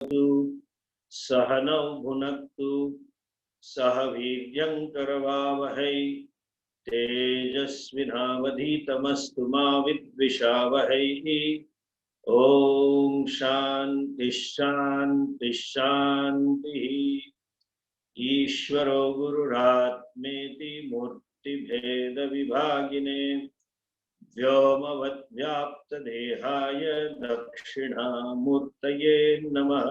सहनौ भुनक्तु सह वीर्यं करवावहै तेजस्विनावधीतमस्तु मा विद्विषावहै। ओम शांति शांति शांति। ईश्वरो गुरुरात्मेति मूर्तिभेद विभागिने व्योमवद्व्याप्तदेहाय दक्षिणामूर्तये नमः।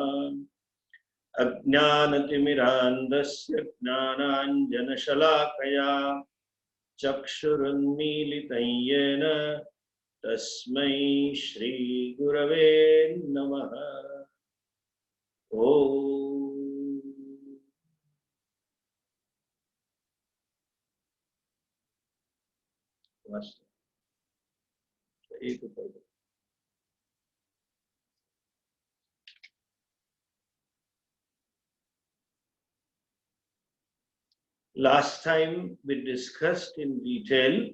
अज्ञानतिमिरान्धस्य ज्ञानाञ्जनशलाकया चक्षुरुन्मीलितं येन तस्मै श्री गुरवे नमः। ओम। Last time we discussed in detail,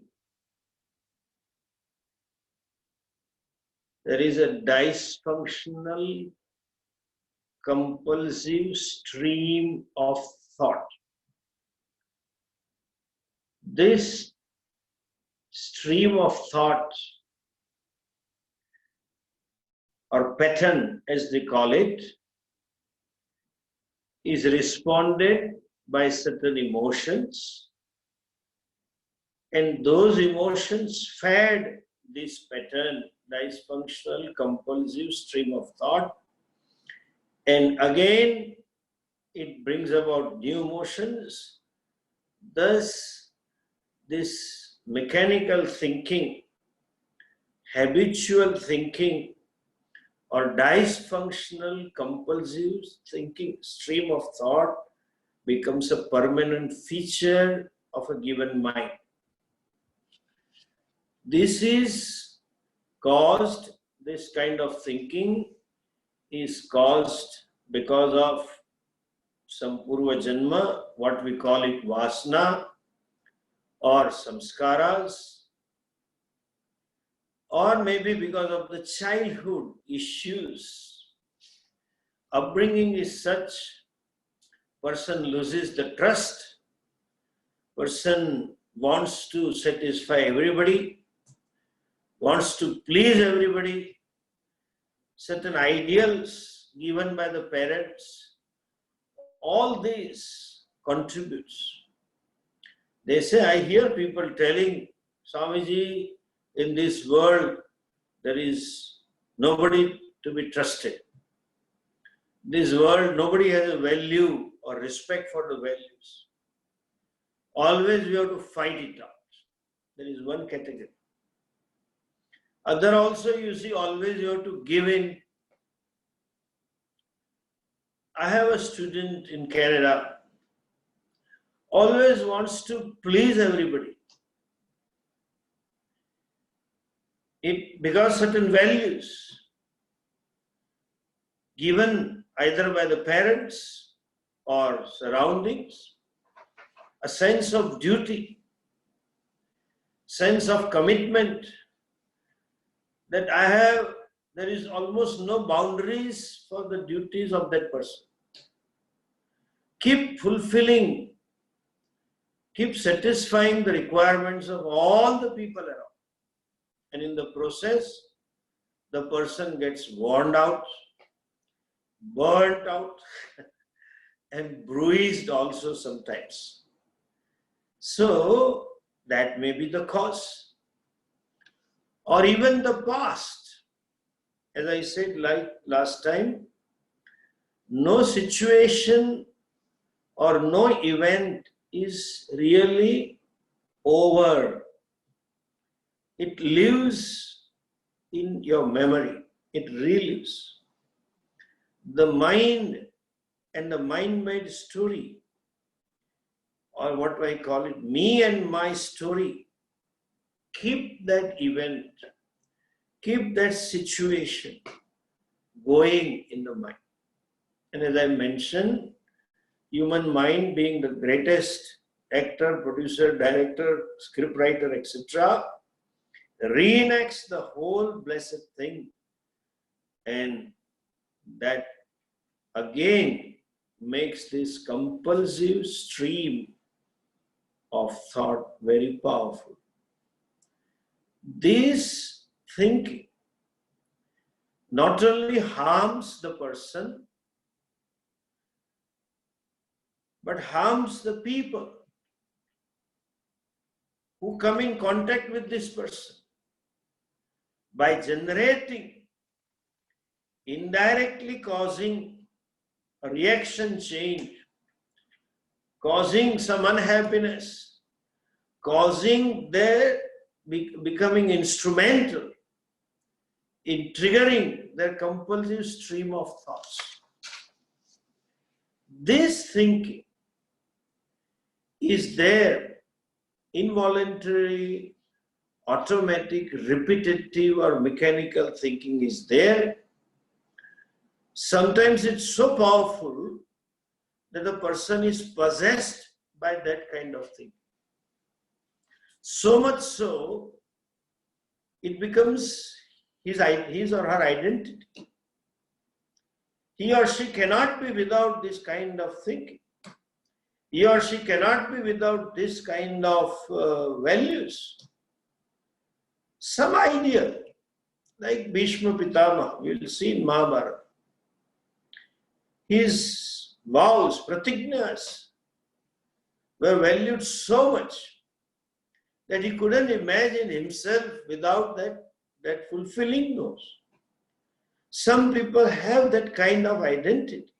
there is a dysfunctional, compulsive stream of thought. This stream of thought, or pattern as they call it, is responded by certain emotions, and those emotions fed this pattern, dysfunctional, compulsive stream of thought, and again it brings about new emotions. Thus, this mechanical thinking, habitual thinking, or dysfunctional, compulsive thinking stream of thought becomes a permanent feature of a given mind. This kind of thinking is caused because of some purva janma, what we call it vasana, or samskaras, or maybe because of the childhood issues. Upbringing is such, person loses the trust, person wants to satisfy everybody, wants to please everybody, certain ideals given by the parents, all this contributes. They say, I hear people telling, Swamiji, in this world there is nobody to be trusted. This world, nobody has a value or respect for the values. Always we have to fight it out. There is one category. Other also, you see, always you have to give in. I have a student in Canada, always wants to please everybody. Because certain values given either by the parents or surroundings, a sense of duty, sense of commitment, that there is almost no boundaries for the duties of that person. Keep fulfilling, keep satisfying the requirements of all the people around. And in the process, the person gets worn out, burnt out, and bruised also sometimes. So, that may be the cause. Or even the past. As I said like last time, no situation or no event is really over. It lives in your memory. It relives. The mind and the mind-made story, or what I call it, me and my story, keep that event, keep that situation going in the mind. And as I mentioned, human mind being the greatest actor, producer, director, scriptwriter, etc., reenacts the whole blessed thing, and that again makes this compulsive stream of thought very powerful. This thinking not only harms the person, but harms the people who come in contact with this person by generating, indirectly causing a reaction change, causing some unhappiness, causing their becoming instrumental in triggering their compulsive stream of thoughts. This thinking is there, involuntary, automatic, repetitive or mechanical thinking is there. Sometimes it's so powerful that the person is possessed by that kind of thinking. So much so, it becomes his or her identity. He or she cannot be without this kind of thinking. He or she cannot be without this kind of values. Some idea, like Bhishma Pitama, we will see in Mahabharata. His vows, pratignas, were valued so much that he couldn't imagine himself without that fulfilling those. Some people have that kind of identity.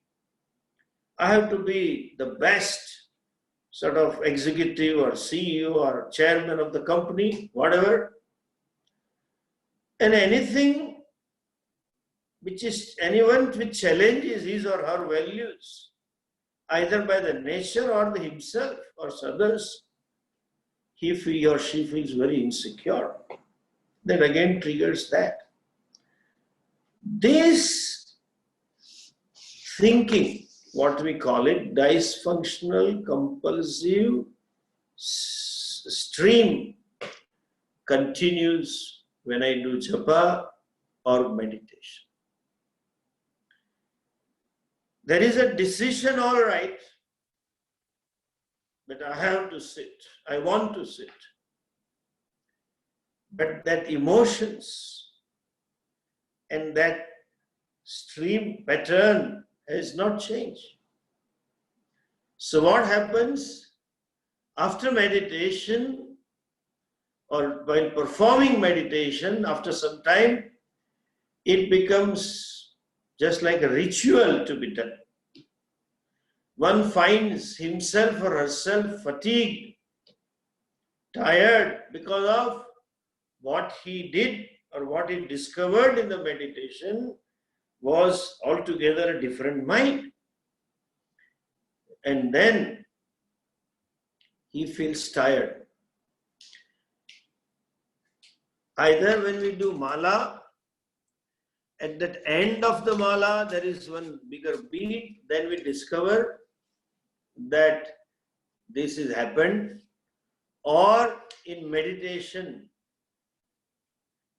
I have to be the best sort of executive or CEO or chairman of the company, whatever. And anything anyone which challenges his or her values, either by the nature or himself or others, he or she feels very insecure. That again triggers that. This thinking, what we call it, dysfunctional, compulsive stream, continues when I do japa or meditation. There is a decision, all right, but I have to sit. I want to sit. But that emotions and that stream pattern has not changed. So what happens after meditation or while performing meditation, after some time, it becomes just like a ritual to be done. One finds himself or herself fatigued, tired because of what he did or what he discovered in the meditation was altogether a different mind. And then he feels tired. Either when we do mala, at that end of the mala, there is one bigger bead, then we discover that this has happened. Or in meditation,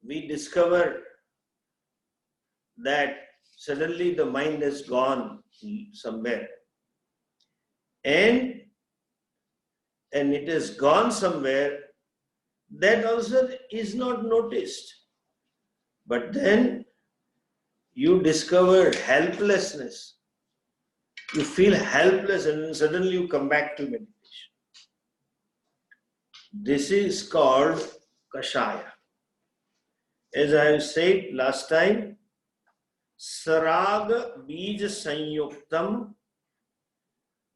we discover that suddenly the mind has gone somewhere. And it has gone somewhere, that also is not noticed. But then you discover helplessness. You feel helpless and then suddenly you come back to meditation. This is called kashaya. As I have said last time, Saraga Bija Sanyuktam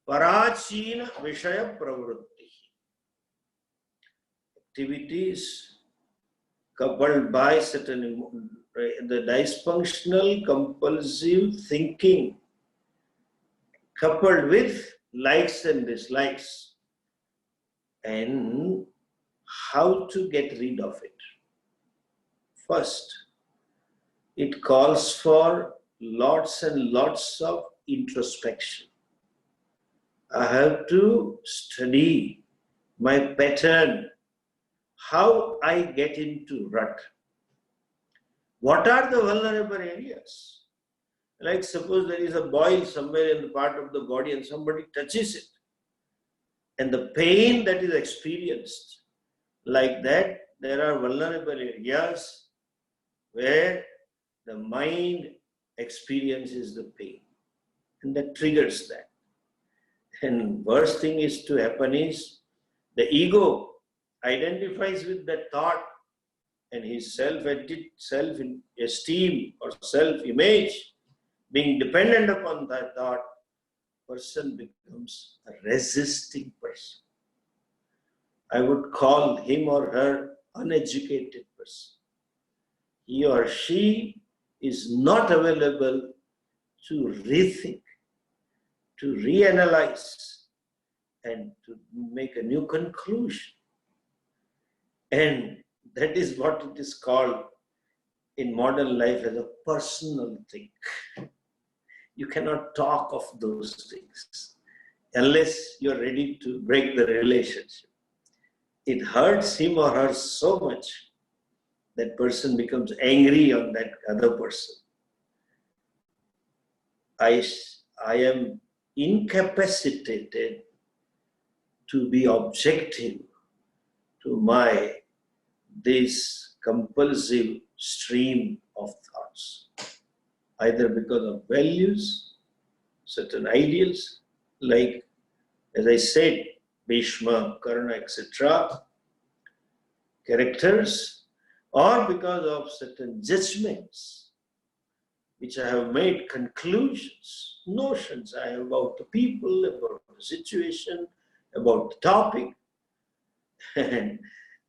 Parachina Vishaya Pravrutti. Activities coupled by certain, the dysfunctional compulsive thinking coupled with likes and dislikes, and how to get rid of it. First, it calls for lots and lots of introspection. I have to study my pattern, how I get into rut. What are the vulnerable areas? Like suppose there is a boil somewhere in the part of the body and somebody touches it. And the pain that is experienced, like that, there are vulnerable areas where the mind experiences the pain. And that triggers that. And worst thing is to happen is the ego identifies with that thought, and his self-esteem or self-image being dependent upon that thought, person becomes a resisting person. I would call him or her uneducated person. He or she is not available to rethink, to reanalyze, and to make a new conclusion. And that is what it is called in modern life as a personal thing. You cannot talk of those things unless you're ready to break the relationship. It hurts him or her so much that person becomes angry on that other person. I am incapacitated to be objective to this compulsive stream of thoughts, either because of values, certain ideals, like, as I said, Bhishma, Karna, etc., characters, or because of certain judgments, which I have made, conclusions, notions I have about the people, about the situation, about the topic. And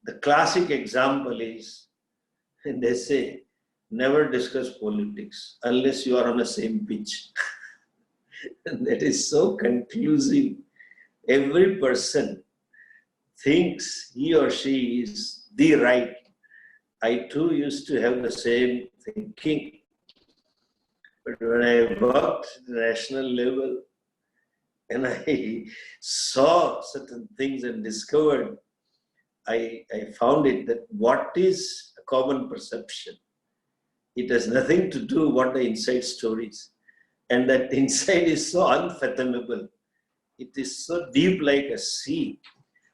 the classic example is, they say, never discuss politics unless you are on the same pitch. And that is so conclusive. Every person thinks he or she is the right. I too used to have the same thinking. But when I worked at the national level and I saw certain things and discovered, I found it that what is a common perception? It has nothing to do what the inside story is. And that inside is so unfathomable. It is so deep like a sea.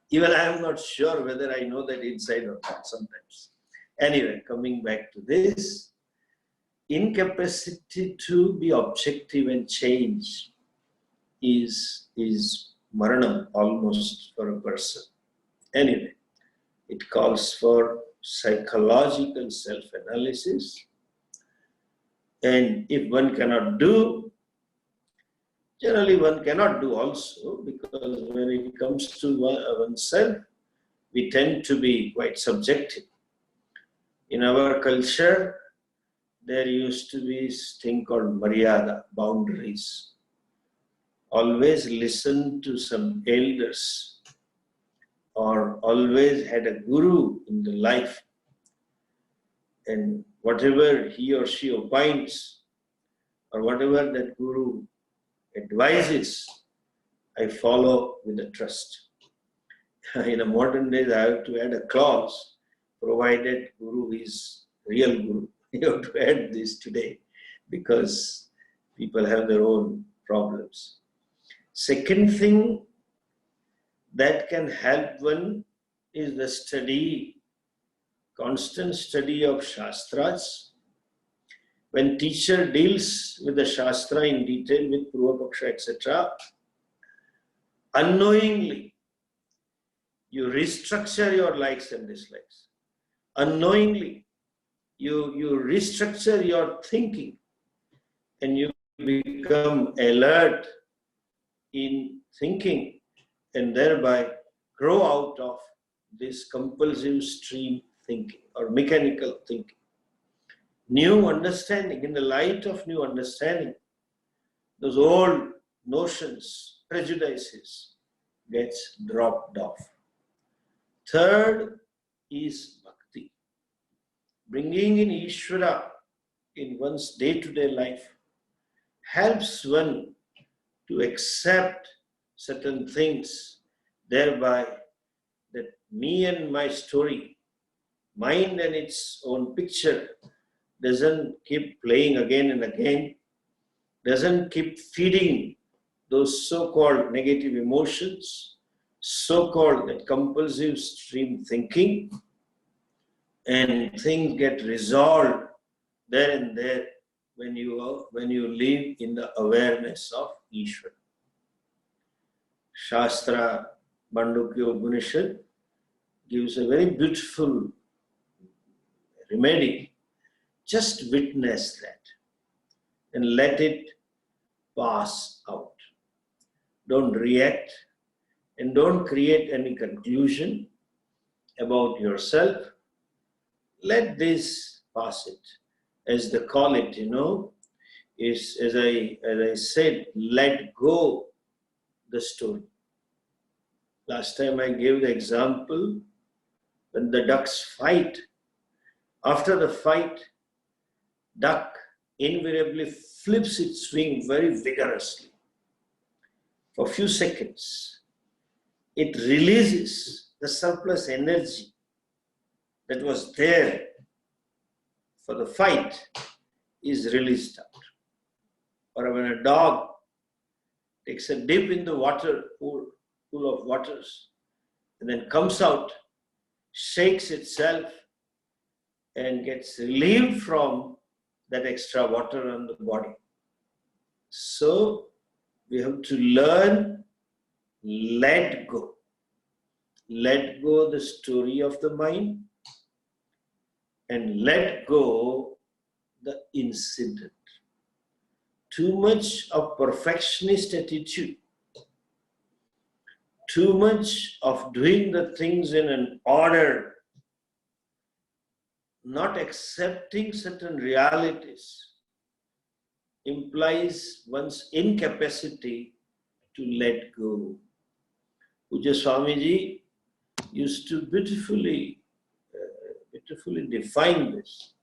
Even I am not sure whether I know that inside or not sometimes. Anyway, coming back to this, incapacity to be objective and change is maranam almost for a person. Anyway, it calls for psychological self-analysis. And if one cannot do, generally one cannot do also, because when it comes to oneself, we tend to be quite subjective. In our culture, there used to be this thing called maryada, boundaries. Always listen to some elders, or always had a guru in the life. And whatever he or she opines, or whatever that guru advises, I follow with a trust. In a modern days, I have to add a clause, provided guru is real guru. You have to add this today, because people have their own problems. Second thing that can help one is the study, constant study of Shastras. When teacher deals with the Shastra in detail, with Purvapaksha, etc., unknowingly, you restructure your likes and dislikes. Unknowingly, you restructure your thinking, and you become alert in thinking, and thereby grow out of this compulsive stream thinking or mechanical thinking. New understanding, in the light of new understanding, those old notions, prejudices gets dropped off. Third is bhakti. Bringing in Ishvara in one's day-to-day life helps one to accept certain things, thereby that me and my story, mind and its own picture, doesn't keep playing again and again, doesn't keep feeding those so-called negative emotions, so-called that compulsive stream thinking, and things get resolved there and there when you live in the awareness of Ishvara. Shastra Mandukya Upanishad gives a very beautiful remedy. Just witness that and let it pass out. Don't react and don't create any conclusion about yourself. Let this pass it. As they call it, is, as I said, let go the story. Last time I gave the example when the ducks fight. After the fight, duck invariably flips its wing very vigorously. For a few seconds, it releases the surplus energy that was there for the fight is released out. Or when a dog takes a dip in the water, pool of waters, and then comes out, shakes itself, and gets relieved from that extra water on the body. So we have to learn, let go. Let go the story of the mind and let go the incident. Too much of perfectionist attitude, too much of doing the things in an order, not accepting certain realities, implies one's incapacity to let go. Pujya Swamiji used to beautifully define this.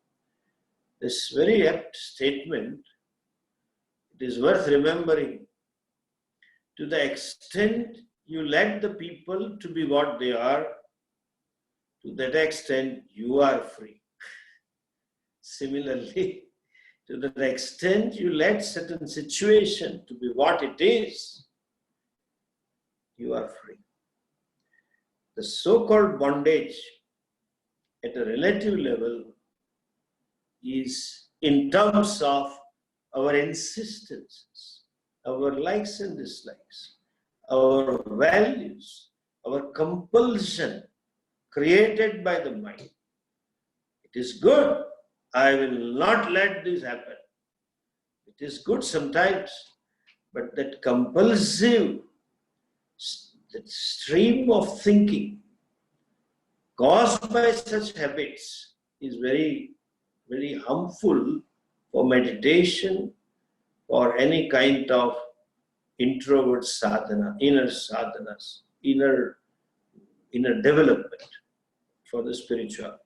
This very apt statement, it is worth remembering. To the extent you let the people to be what they are, to that extent you are free. Similarly, to the extent you let certain situation to be what it is, you are free. The so-called bondage at a relative level is in terms of our insistences, our likes and dislikes, our values, our compulsion created by the mind. It is good. I will not let this happen. It is good sometimes, but that compulsive, that stream of thinking caused by such habits is very, very harmful for meditation or any kind of introvert sadhana, inner sadhanas, inner development for the spirituality.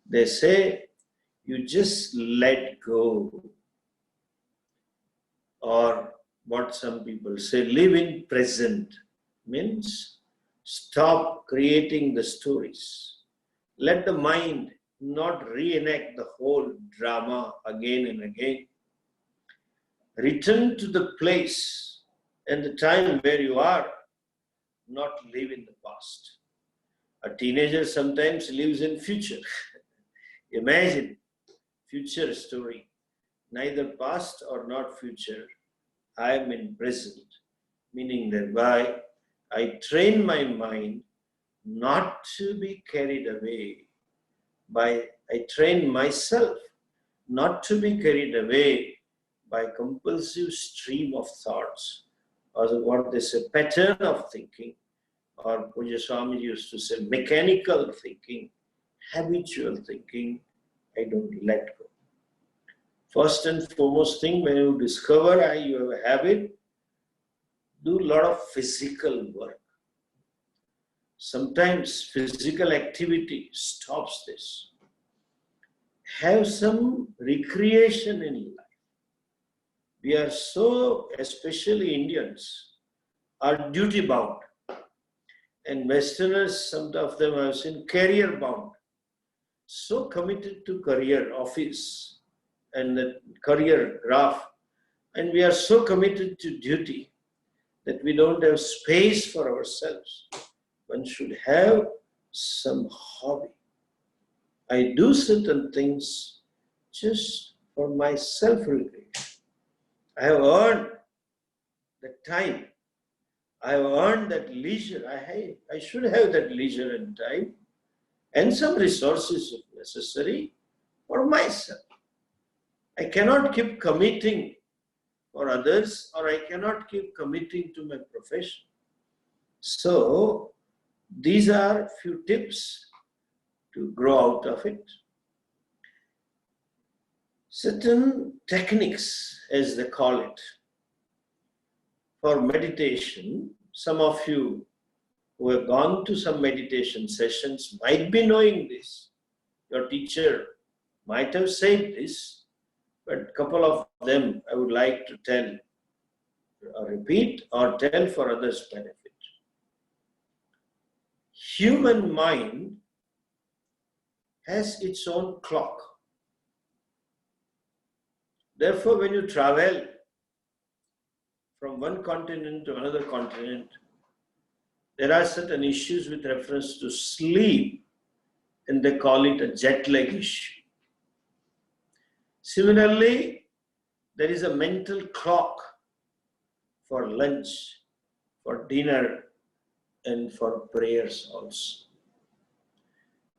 They say, you just let go, or what some people say, live in present, means stop creating the stories. Let the mind not reenact the whole drama again and again. Return to the place and the time where you are, not live in the past. A teenager sometimes lives in future. Imagine future story, neither past or not future. I am in present, meaning thereby I train my mind not to be carried away I train myself not to be carried away by compulsive stream of thoughts, or what they say, pattern of thinking, or Pujya Swami used to say, mechanical thinking, habitual thinking. I don't let go. First and foremost thing, when you discover you have a habit, do a lot of physical work. Sometimes physical activity stops this. Have some recreation in life. We are so, especially Indians, are duty bound. And Westerners, some of them I've seen, career bound. So committed to career, office, and the career graph, And we are so committed to duty that we don't have space for ourselves. One should have some hobby. I do certain things just for my self-recreation. I have earned the time. I have earned that leisure. I should have that leisure and time and some resources if necessary for myself. I cannot keep committing for others, or I cannot keep committing to my profession. So these are few tips to grow out of it. Certain techniques, as they call it, for meditation. Some of you who have gone to some meditation sessions might be knowing this. Your teacher might have said this, but a couple of them I would like to tell or repeat or tell for others' benefit. Human mind has its own clock. Therefore, when you travel from one continent to another continent, there are certain issues with reference to sleep, and they call it a jet lag issue. Similarly, there is a mental clock for lunch, for dinner, and for prayers also.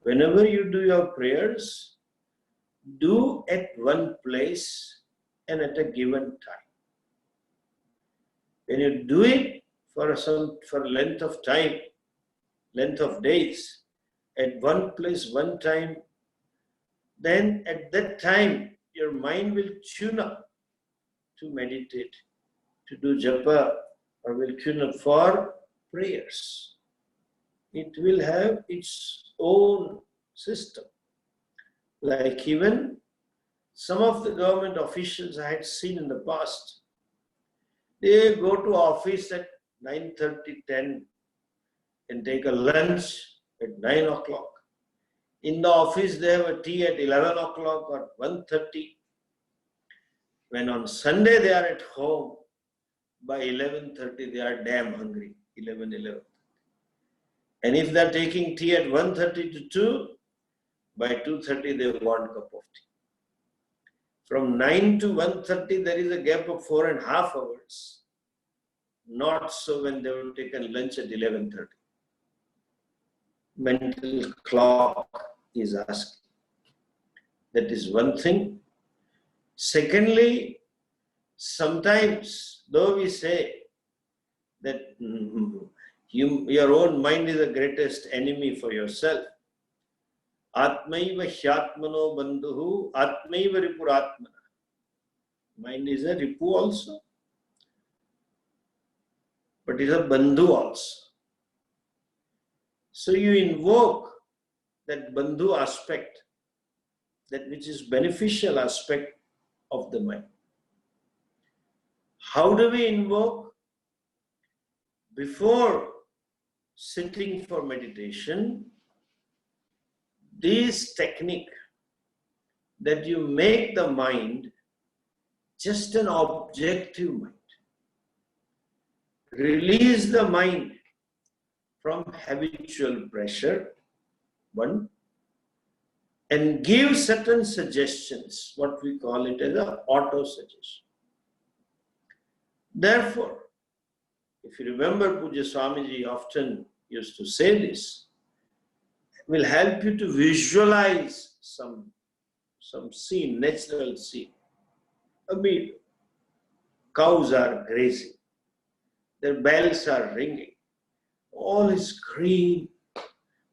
Whenever you do your prayers, do at one place and at a given time. When you do it for length of time, length of days, at one place, one time, then at that time, your mind will tune up to meditate, to do japa, or will tune up for prayers. It will have its own system. Like even some of the government officials I had seen in the past, they go to office at 9:30, 10 and take a lunch at 9 o'clock. In the office, they have a tea at 11 o'clock or 1:30. When on Sunday they are at home, by 11:30 they are damn hungry, 11. And if they are taking tea at 1:30 to 2, by 2:30 they want a cup of tea. From 9 to 1:30 there is a gap of 4.5 hours. Not so when they will take a lunch at 11:30. Mental clock is asking. That is one thing. Secondly, sometimes, though we say that your own mind is the greatest enemy for yourself, Atmaiva Hyatmano Bandhuhu, Atmaiva Ripuratmana. Mind is a Ripu also, but is a Bandhu also. So you invoke that Bandhu aspect, that which is beneficial aspect of the mind. How do we invoke? Before sitting for meditation, this technique that you make the mind just an objective mind. Release the mind from habitual pressure, one, and give certain suggestions, what we call it as an auto-suggestion. Therefore, if you remember, Pujya Swamiji often used to say this, it will help you to visualize some scene, natural scene. A meadow. Cows are grazing. Their bells are ringing. All is green.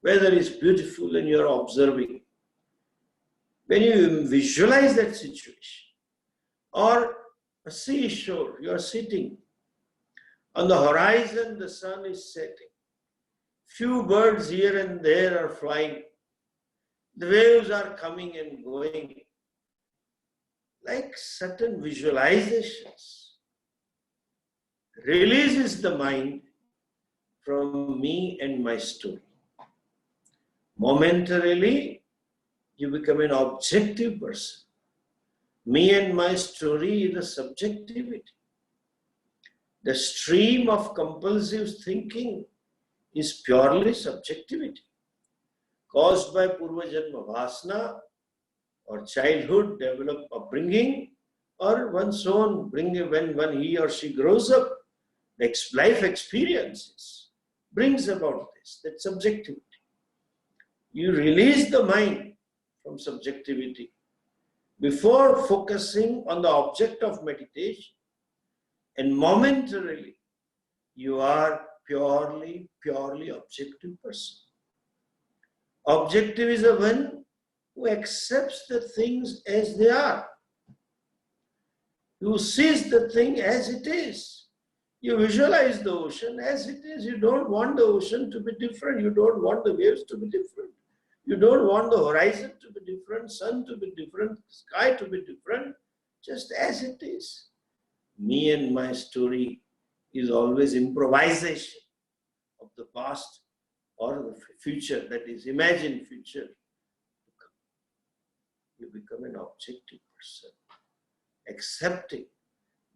Weather is beautiful and you are observing. When you visualize that situation, or a seashore, you are sitting. On the horizon, the sun is setting. Few birds here and there are flying. The waves are coming and going. Like certain visualizations, releases the mind from me and my story. Momentarily, you become an objective person. Me and my story is the subjectivity. The stream of compulsive thinking is purely subjectivity, caused by Purva Janma Vasana or childhood, developed upbringing, or one's own bringing when he or she grows up. Life experiences brings about this, that subjectivity. You release the mind from subjectivity before focusing on the object of meditation, and momentarily you are purely objective person. Objective is the one who accepts the things as they are. You sees the thing as it is. You visualize the ocean as it is. You don't want the ocean to be different. You don't want the waves to be different. You don't want the horizon to be different, sun to be different, sky to be different, just as it is. Me and my story is always improvisation of the past or the future, that is, imagined future. You become an objective person, accepting.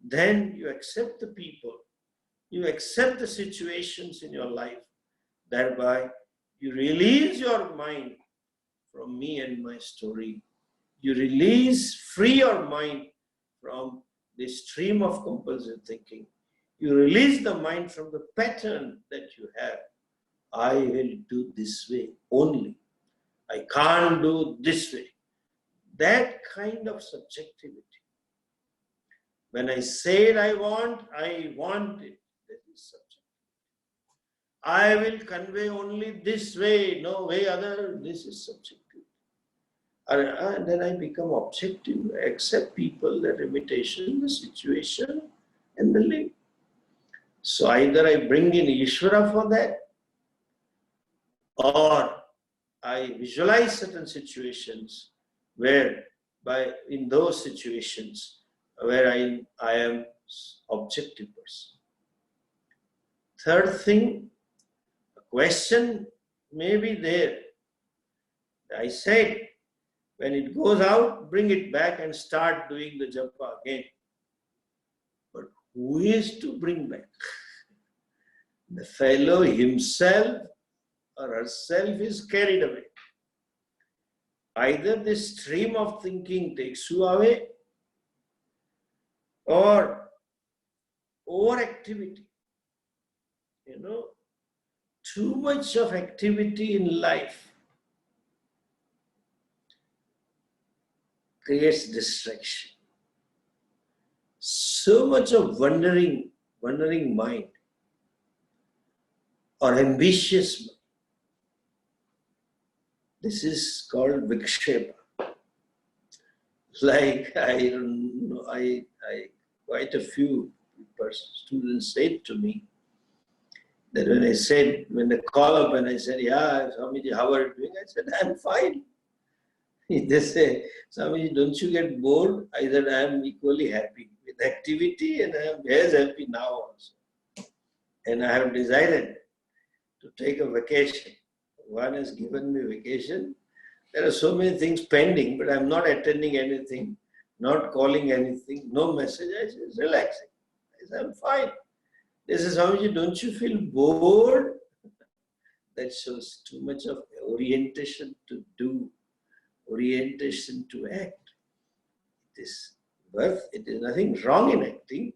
Then you accept the people, you accept the situations in your life, thereby you release your mind from me and my story. You free your mind from the stream of compulsive thinking. You release the mind from the pattern that you have. I will do this way only. I can't do this way. That kind of subjectivity. When I say I want it. That is subjective. I will convey only this way, no way other. This is subjective. And then I become objective. I accept people, their limitation, the situation, and the live. So either I bring in Ishvara for that, or I visualize certain situations where, in those situations, where I am objective person. Third thing, a question may be there. I said, when it goes out, bring it back and start doing the japa again. But who is to bring back? The fellow himself or herself is carried away. Either the stream of thinking takes you away, or overactivity. Too much of activity in life creates distraction. So much of wandering mind or ambitious mind. This is called vikshepa. Like quite a few students said to me that when they call up and I said, yeah, Swamiji, how are you doing? I said, I'm fine. They say, Swamiji, don't you get bored? I said, I am equally happy with activity and I am as happy now also. And I have decided to take a vacation. One has given me vacation. There are so many things pending, but I'm not attending anything, not calling anything, no message. I said, relaxing. I said, I'm fine. They said, Swamiji, don't you feel bored? That shows too much of orientation to do, orientation to act. It is nothing wrong in acting,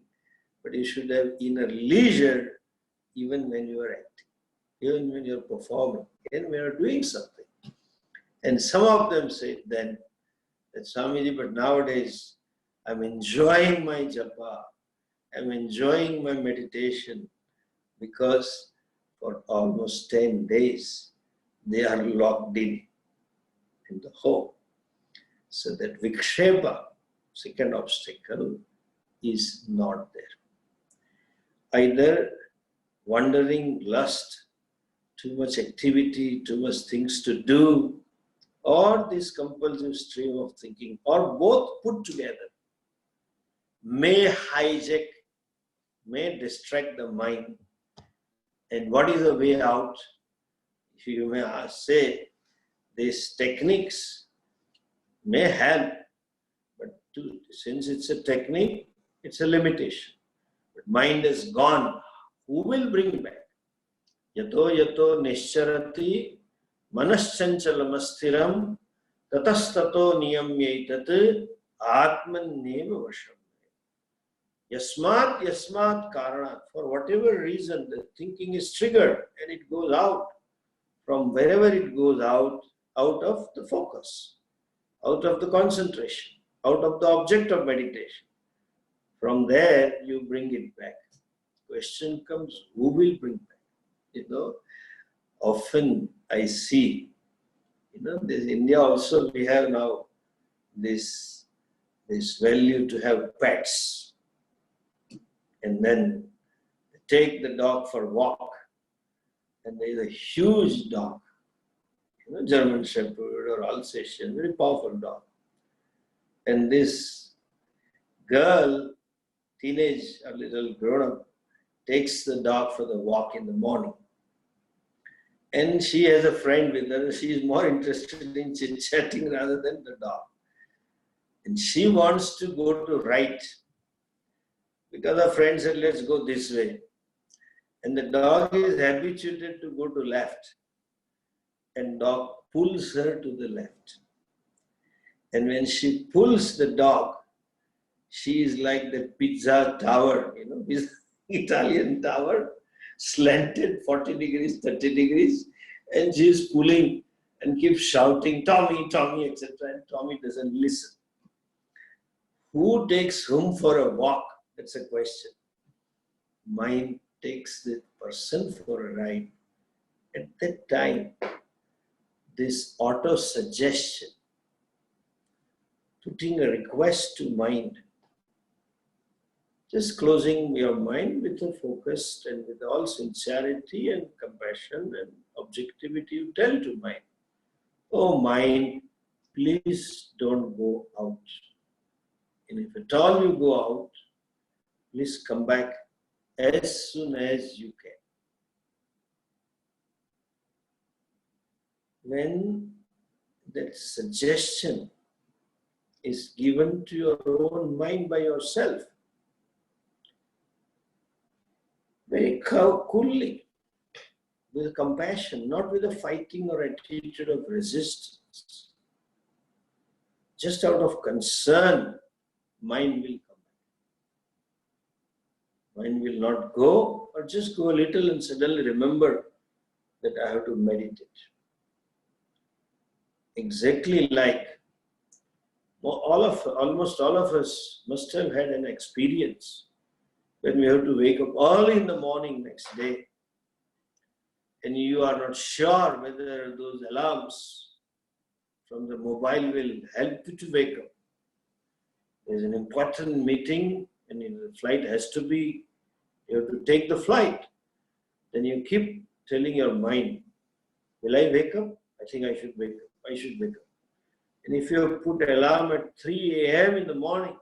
but you should have inner leisure even when you are acting, even when you are performing, even when you are doing something. And some of them said then that, Swamiji, but nowadays I'm enjoying my japa, I'm enjoying my meditation, because for almost 10 days they are locked in the home. So that vikshepa, second obstacle, is not there. Either wandering lust, too much activity, too much things to do, or this compulsive stream of thinking, or both put together, may hijack, may distract the mind. And what is the way out? You may say, these techniques may help, but since it's a technique, it's a limitation. But mind is gone. Who will bring back? Yato yato nischarati manaschanchalamasthiram tatastato niyamyaitat atmanneva vasham. Yasmat karanat. For whatever reason, the thinking is triggered and it goes out. From wherever it goes out of the focus, out of the concentration, out of the object of meditation. From there, you bring it back. Question comes, who will bring back? Often I see, this India also, we have now this value to have pets. And then take the dog for a walk. And there is a huge dog, German Shepherd or Alsatian, very powerful dog. And this girl, teenage or little grown-up, takes the dog for the walk in the morning. And she has a friend with her. She is more interested in chit-chatting rather than the dog. And she wants to go to right because her friend said, let's go this way. And the dog is habituated to go to left. And dog pulls her to the left. And when she pulls the dog, she is like the pizza tower, Italian tower, slanted 40 degrees, 30 degrees. And she is pulling and keeps shouting, Tommy, Tommy, etc. And Tommy doesn't listen. Who takes whom for a walk? That's a question. Mind takes the person for a ride. At that time, this auto-suggestion, putting a request to mind, just closing your mind with a focused and with all sincerity and compassion and objectivity, you tell to mind, oh mind, please don't go out. And if at all you go out, please come back as soon as you can. When that suggestion is given to your own mind by yourself, very coolly, with compassion, not with a fighting or attitude of resistance, just out of concern, mind will come back. Mind will not go, or just go a little and suddenly remember that I have to meditate. Exactly like almost all of us must have had an experience when we have to wake up early in the morning next day and you are not sure whether those alarms from the mobile will help you to wake up. There's an important meeting and the flight has to be, you have to take the flight. Then you keep telling your mind, will I wake up? I think I should wake up. I should wake up. And if you have put alarm at 3 a.m. in the morning,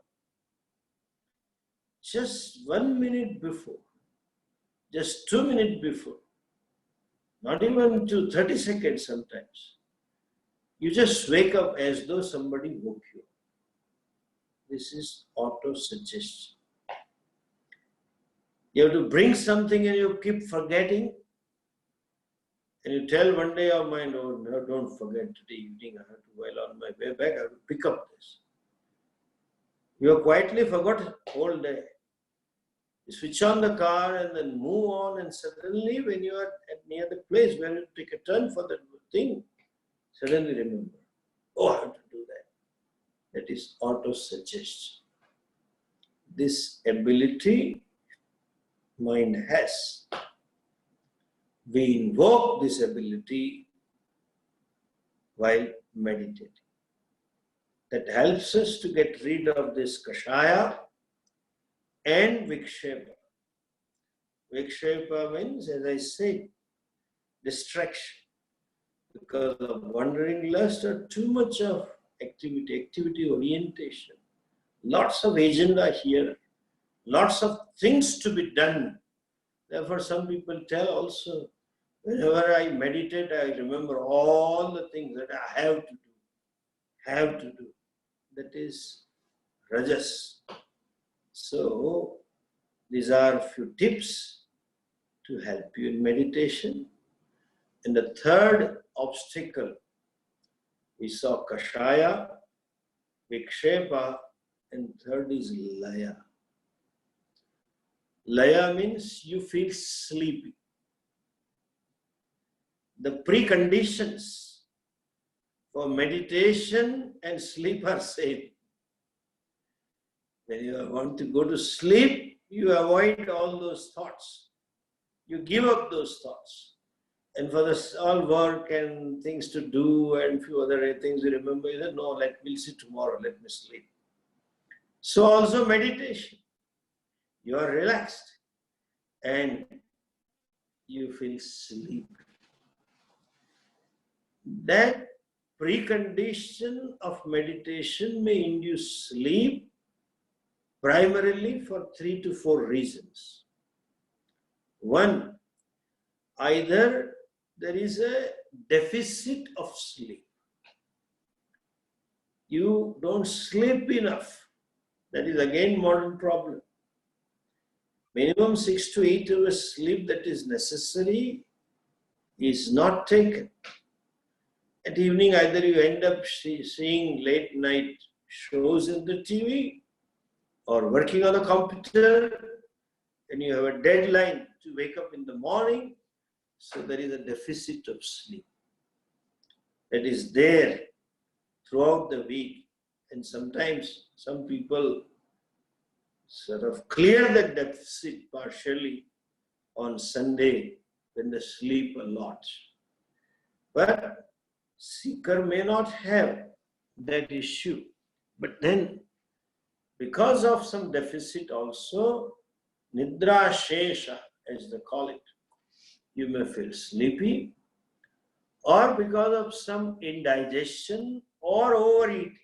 just 1 minute before, just 2 minutes before, not even to 30 seconds sometimes, you just wake up as though somebody woke you. This is auto-suggestion. You have to bring something and you keep forgetting. And you tell one day your mind, oh no, don't forget, today evening I have to, while on my way back, I have to pick up this. You have quietly forgotten whole day. You switch on the car and then move on, and suddenly when you are near the place where you take a turn for that thing, suddenly remember, oh, I have to do that. That is auto-suggestion. This ability mind has. We invoke this ability while meditating. That helps us to get rid of this kashaya and vikshepa. Vikshepa means, as I said, distraction. Because of wandering lust or too much of activity orientation. Lots of agenda here. Lots of things to be done. Therefore, some people tell also, whenever I meditate, I remember all the things that I have to do. That is rajas. So these are a few tips to help you in meditation. And the third obstacle, we saw kashaya, vikshepa, and third is laya. Laya means you feel sleepy. The preconditions for meditation and sleep are same. When you want to go to sleep, you avoid all those thoughts. You give up those thoughts. And for this all work and things to do and few other things you remember, you say, no, we'll see tomorrow, let me sleep. So also meditation. You are relaxed and you feel sleepy. That precondition of meditation may induce sleep primarily for 3 to 4 reasons. One, either there is a deficit of sleep. You don't sleep enough. That is again modern problem. Minimum 6 to 8 hours sleep that is necessary is not taken. At evening, either you end up seeing late night shows in the TV or working on a computer, and you have a deadline to wake up in the morning. So there is a deficit of sleep that is there throughout the week. And sometimes some people sort of clear that deficit partially on Sunday when they sleep a lot. But seeker may not have that issue. But then, because of some deficit also, nidra shesha, as they call it, you may feel sleepy, or because of some indigestion or overeating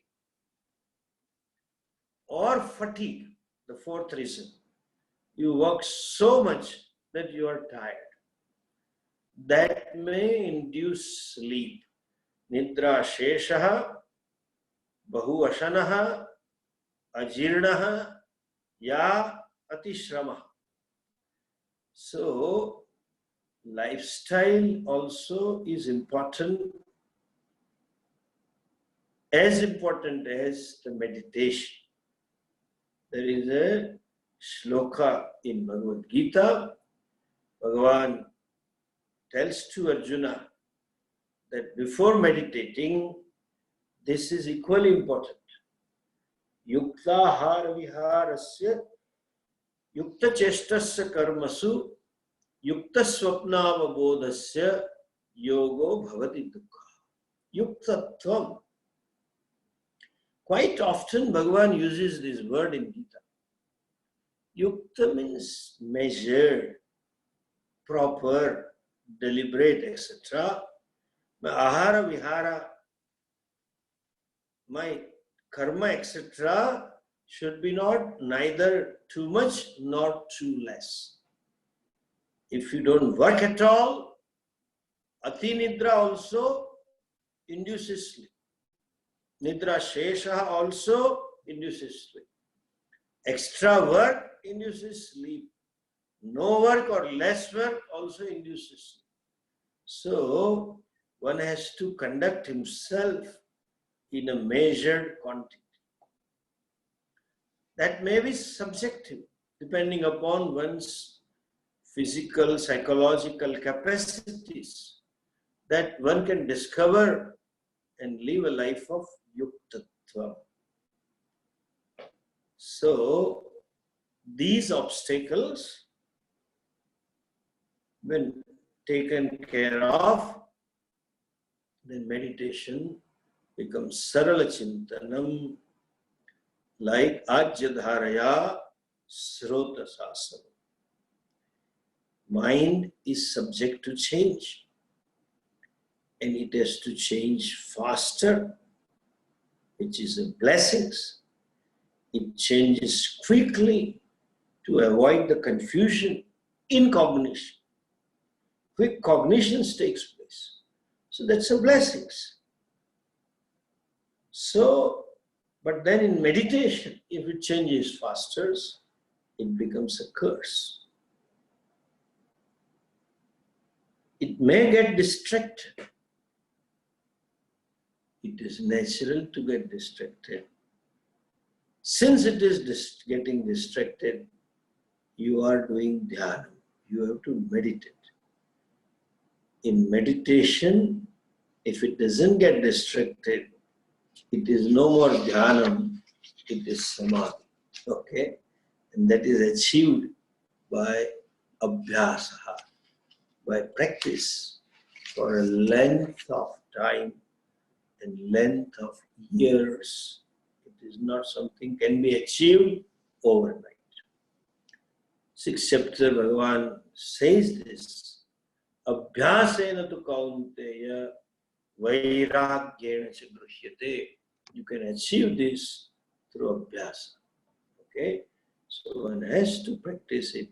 or fatigue, the fourth reason. You work so much that you are tired. That may induce sleep. Nidra sheshaha, bahu ashanaha, ajirnaha, ya atishramaha. So, lifestyle also is important as the meditation. There is a shloka in Bhagavad Gita. Bhagavan tells to Arjuna that before meditating, this is equally important. Yukta har viharasya, yukta cheshtasya karmasu, yukta swapnavabodhasya, yogo bhavati dukkha. Yuktatvam. Quite often Bhagavan uses this word in Gita. Yukta means measured, proper, deliberate, etc. My ahara, vihara, my karma, etc. should be not neither too much nor too less. If you don't work at all, ati nidra also induces sleep. Nidra shesha also induces sleep. Extra work induces sleep. No work or less work also induces sleep. So, one has to conduct himself in a measured quantity. That may be subjective, depending upon one's physical, psychological capacities, that one can discover and live a life of yuktatva. So, these obstacles, when taken care of, then meditation becomes sarala chintanam, like ajyadharaya srota sasana. Mind is subject to change, and it has to change faster, which is a blessing. It changes quickly to avoid the confusion in cognition. Quick cognitions takes place. So that's a blessing. So But then in meditation, if it changes faster, it becomes a curse. It may get distracted. It is natural to get distracted. Since it is getting distracted, you are doing dhyana. You have to meditate. In meditation, if it doesn't get distracted, it is no more dhyana, it is samadhi. Okay? And that is achieved by abhyasa, by practice for a length of time and length of years. It is not something can be achieved overnight. 6th chapter, Bhagavan says this. Abhyasena tu kaunteya vairagyena cha grushyate. You can achieve this through abhyasa. Okay? So one has to practice it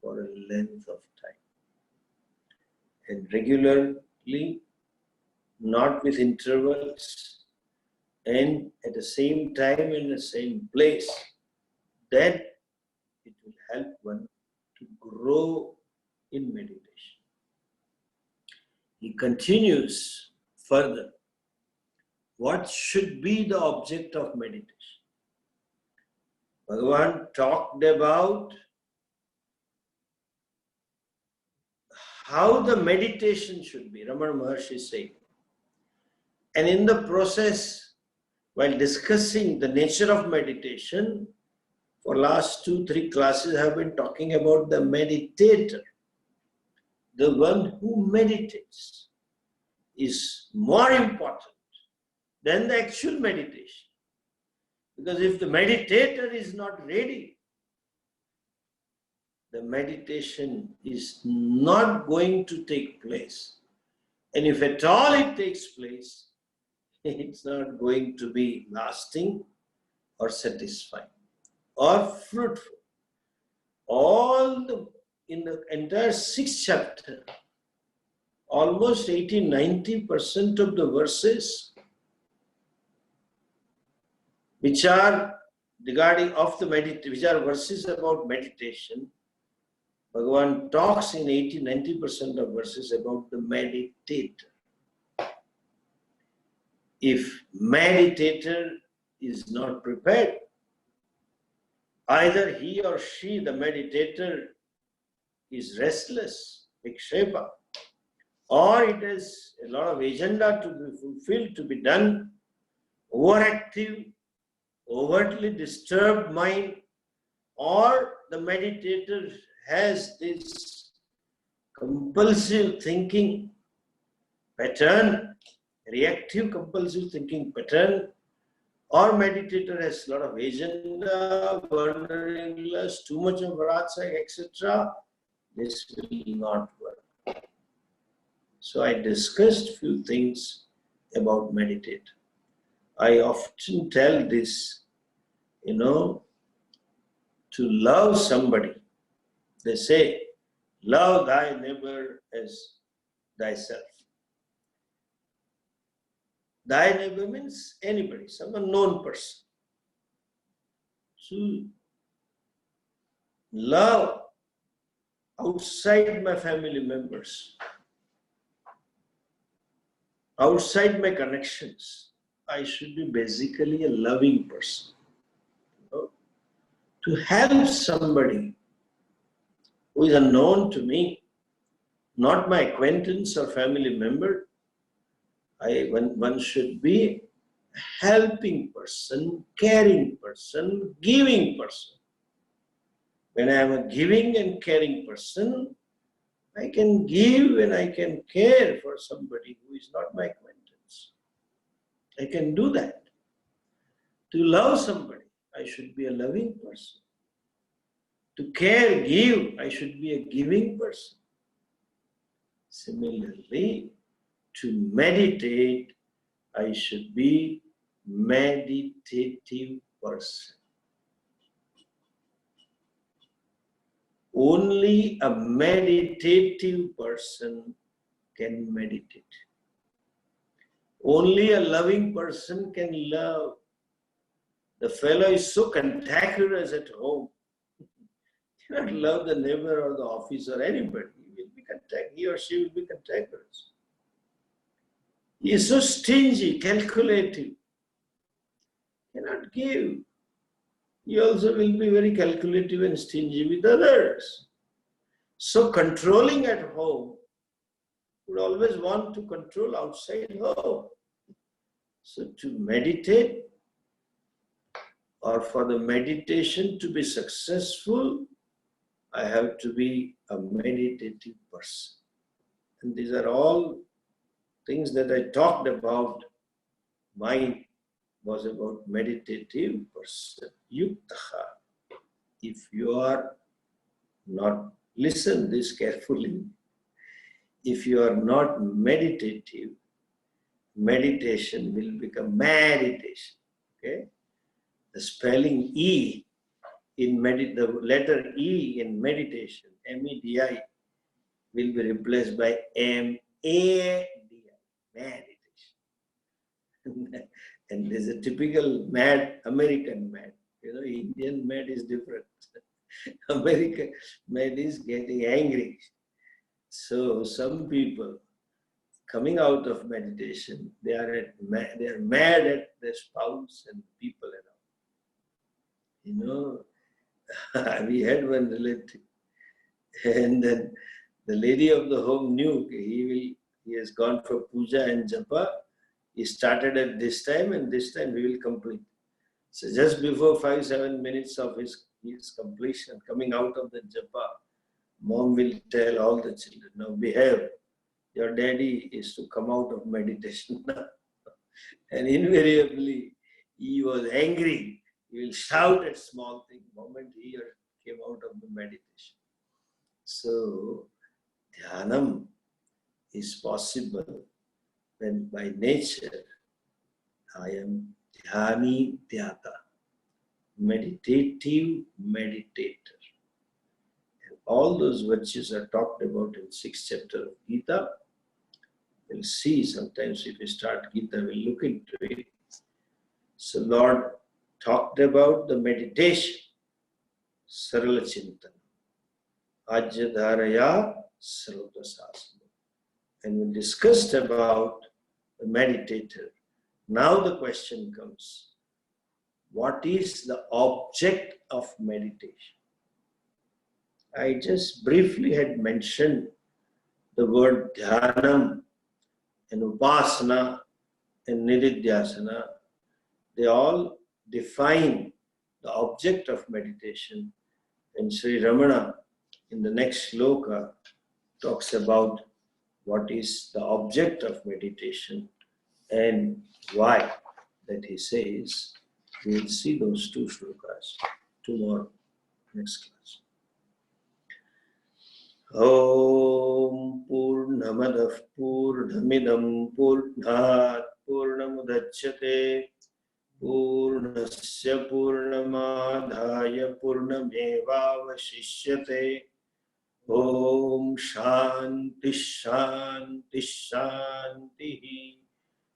for a length of time. And regularly, not with intervals, and at the same time in the same place, then it will help one to grow in meditation. He continues further. What should be the object of meditation? Bhagavan talked about how the meditation should be, Ramana Maharshi said. And in the process, while discussing the nature of meditation, for last 2-3 classes I have been talking about the meditator. The one who meditates is more important than the actual meditation. Because if the meditator is not ready, the meditation is not going to take place. And if at all it takes place, it's not going to be lasting or satisfying or fruitful. In the entire 6th chapter, almost 80-90% of the verses which are regarding of the meditation, which are verses about meditation, Bhagavan talks in 80-90% of verses about the meditator. If meditator is not prepared, either he or she, the meditator, is restless, vikshepa, or it has a lot of agenda to be fulfilled, to be done, overactive, overtly disturbed mind, or the meditator has this compulsive thinking pattern, reactive compulsive thinking pattern, or meditator has a lot of agenda, wandering lust, too much of ratsa, etc., this will not work. So I discussed few things about meditate. I often tell this, to love somebody. They say, love thy neighbor as thyself. Thy neighbor means anybody, some unknown person. So, love outside my family members, outside my connections. I should be basically a loving person. To help somebody who is unknown to me, not my acquaintance or family member, one should be a helping person, caring person, giving person. When I am a giving and caring person, I can give and I can care for somebody who is not my acquaintance. I can do that. To love somebody, I should be a loving person. To care, give, I should be a giving person. Similarly, to meditate, I should be meditative person. Only a meditative person can meditate. Only a loving person can love. The fellow is so cantankerous at home. He cannot love the neighbor or the office or anybody. He or she will be cantankerous. He is so stingy, calculative. Cannot give. He also will be very calculative and stingy with others. So controlling at home, would always want to control outside home. So to meditate, or for the meditation to be successful, I have to be a meditative person. And these are all things that I talked about. Mind was about meditative person. Yuktaha. If you are not, listen this carefully. If you are not meditative, meditation will become meditation. Okay? The spelling E in the letter E in meditation, M-E-D-I, will be replaced by M-A-D-I, meditation. And there's a typical mad, American mad. Indian mad is different. American mad is getting angry. So some people coming out of meditation, they are mad at their spouse and people around. We had one relative, and then the lady of the home knew he has gone for puja and japa. He started at this time, and this time he will complete. So just before 5-7 minutes of his completion, coming out of the japa, mom will tell all the children, now behave. Your daddy is to come out of meditation now. And invariably, he was angry. He will shout at small things the moment he came out of the meditation. So, dhyanam is possible when by nature I am dhyani dhyata, meditative meditator. And all those virtues are talked about in 6th chapter of Gita. We'll see sometimes if we start Gita, we'll look into it. So Lord talked about the meditation, Sarala Chintan, Ajyadharaya Sarvasasana. And we discussed about the meditator. Now the question comes, what is the object of meditation? I just briefly had mentioned the word dhyanam and upasana and nididhyasana. They all define the object of meditation. And Sri Ramana in the next sloka talks about what is the object of meditation and why that he says. We will see those two slokas tomorrow, next class. Om Purnamadah Purnamidam Purnat Purnamudachyate Purnasya Purnamadhaya Purnamevavashishyate. Om Shanti Shanti Shanti.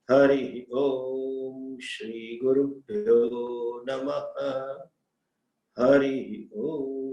Hari Om Shri Gurubhyo Namaha. Hari Om.